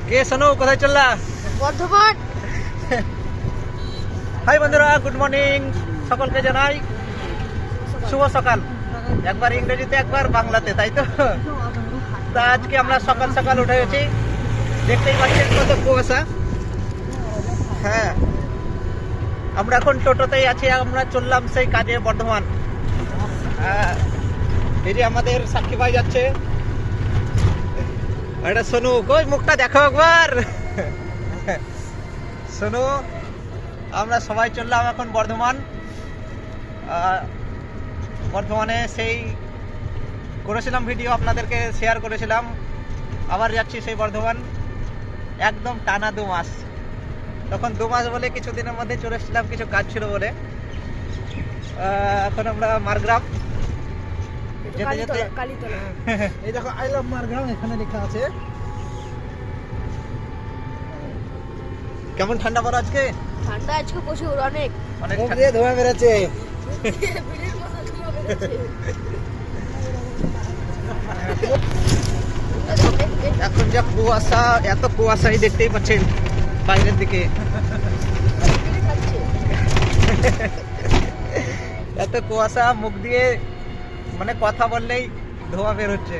কে শোনো কোথায় চললা? বর্ধমান। হাই বন্ধুরা, গুড মর্নিং। সকলকে জানাই শুভ সকাল। একবার ইংরেজিতে একবার বাংলাতে, তাই তো? তা আজকে আমরা সকাল সকাল উঠে গেছি, দেখতেই পাচ্ছেন কত কুয়াশা। হ্যাঁ, আমরা এখন টোটোতেই আছি, আমরা চললাম সেই কাজে বর্ধমান। এই যে আমাদের সাক্ষী ভাই যাচ্ছে, এটা সোনু। কই মুখটা দেখো একবার। সোনু, আমরা সবাই চললাম এখন বর্ধমান। বর্ধমানে সেই করেছিলাম ভিডিও, আপনাদেরকে শেয়ার করেছিলাম। আবার যাচ্ছি সেই বর্ধমান, একদম টানা 2 মাস। তখন 2 মাস বলে কিছুদিনের মধ্যে চলে এসেছিলাম, কিছু কাজ ছিল বলে। এখন আমরা মারগ্রাম যেতে যেতে, এই দেখো আই লাভ মারগ্রাম এখানে লেখা আছে। কেমন ঠান্ডা পড়ে আজকে? ঠান্ডা আজকে প্রচুর, অনেক অনেক মুখ দিয়ে ধোঁয়া বেরোচ্ছে। এখন যা কুয়াশা, এত কুয়াশাই দেখতেই পাচ্ছেন বাইরের দিকে। এত কুয়াশা, মুখ দিয়ে মানে কথা বললেই ধোঁয়া বের হচ্ছে,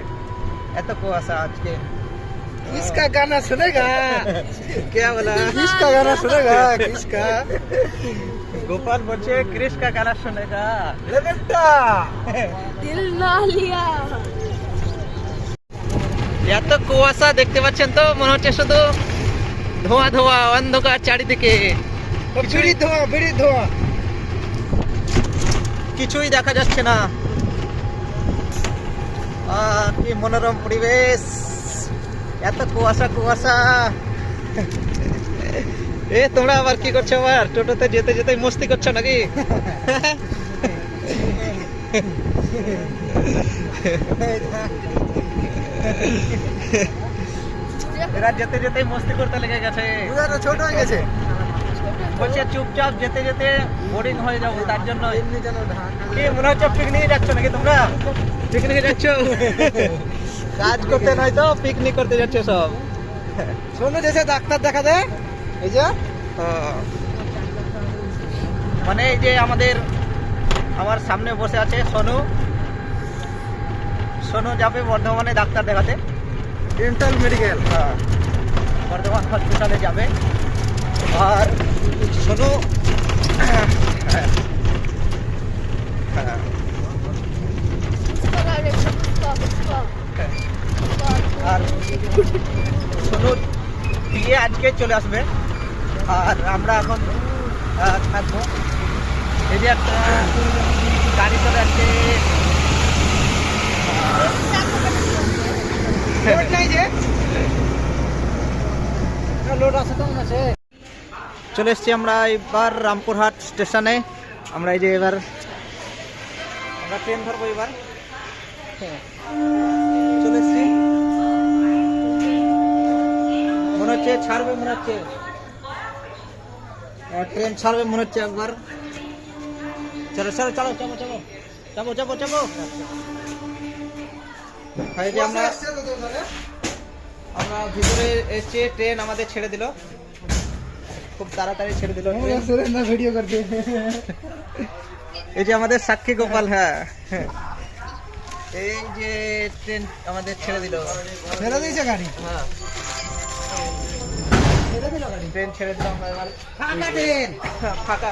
এত কুয়াশা আজকে। किसका गाना सुनेगा? क्या बोला? किसका गाना सुनेगा? किसका? गोपाल বলছে ক্রিস কা গানা শুনেগা। ले बेटा। দিল না লিয়া। এত কুয়াশা দেখতে পাচ্ছেন তো, মনে হচ্ছে শুধু ধোঁয়া ধোঁয়া, অন্ধকার চারিদিকে, बीड़ी धुआं, बीड़ी धुआं। কিছুই দেখা যাচ্ছে না। কি মনোরম পরিবেশ, এত কুয়াশা কুয়াশা। এ তোমরা আবার কি করছো? আবার টোটোতে যেতে যেতে মস্তি করছো নাকি? এরা যেতে যেতে মস্তি করতে লেগে গেছে। उधर छोट हो গেছে। বলছে চুপচাপ যেতে যেতে বোরিং হয়ে যাবো, তার জন্য। কি মনে হচ্ছে পিকনিকে যাচ্ছ নাকি তোমরা? পিকনিকে যাচ্ছ? কাজ করতে নয় তো, পিকনিক করতে যাচ্ছে সব। সোনু জেসে ডাক্তার দেখা দে। এই যে মানে এই যে আমার সামনে বসে আছে সোনু। সোনু যাবে বর্ধমানে ডাক্তার দেখাতে, ডেন্টাল মেডিকেল। বর্ধমান হসপিটালে যাবে। আর সোনু আর সোনু দিয়ে আজকে চলে আসবে, আর আমরা এখন থাকবো। এই যে একটা গাড়ি চলে আসছে। লোড আছে তো মনে আছে। চলে এসছি আমরা এবার রামপুরহাট স্টেশনে। আমরা এই যে এবার আমরা ট্রেন ধরবো এবার। চলে এসছি, মনে হচ্ছে ছাড়বে, মনে হচ্ছে ট্রেন ছাড়বে মনে হচ্ছে একবার। চলো চলো চলো, চাপো চাপো চাপো চাপো চাপো। এই যে আমরা ভিতরে এসছি, ট্রেন আমাদের ছেড়ে দিল, খুব তাড়াতাড়ি ছেড়ে দিল ট্রেন। না ভিডিও করতে। এই যে আমাদের সাক্ষী গোপাল। হ্যাঁ, এই যে ট্রেন আমাদের ছেড়ে দিল। ছেড়ে দিয়েছে গাড়ি। হ্যাঁ, ট্রেন ছেড়ে দিল। আমরা এবার ফাঁকা ট্রেন। ফাঁকা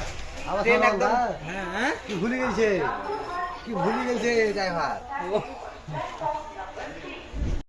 ট্রেন একদম। হ্যাঁ, কি ভুলে গেছে, কি ভুলে গেছে ড্রাইভার।